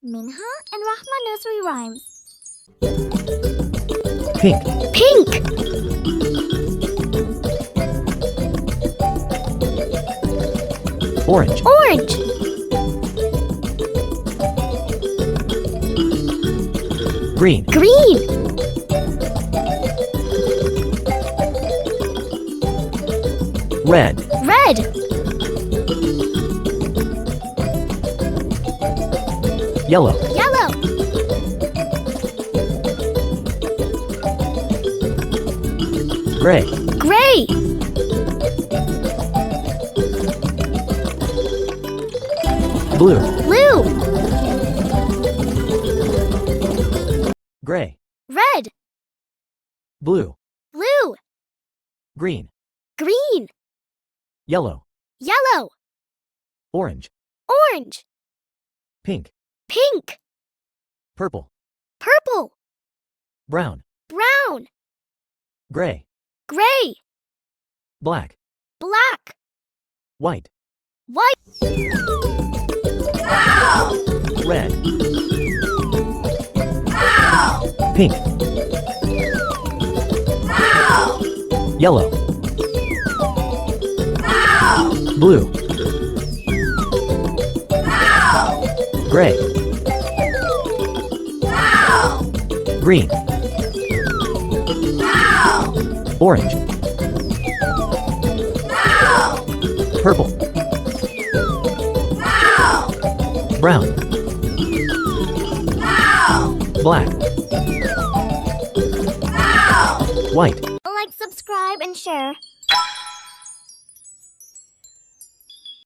Minha and Rahma Nursery Rhymes. Pink. Pink. Orange. Orange. Green. Green. Red. Red. Yellow. Yellow. Gray. Gray. Blue. Blue. Gray. Red. Blue. Blue. Green. Green. Yellow. Yellow. Orange. Orange. Pink. Pink. Purple. Purple. Brown. Brown. Gray. Gray. Black. Black. White. White. Red. Pink. Yellow. Blue. Gray. Green. Orange. Purple. Brown. Black. White. Like, subscribe, and share.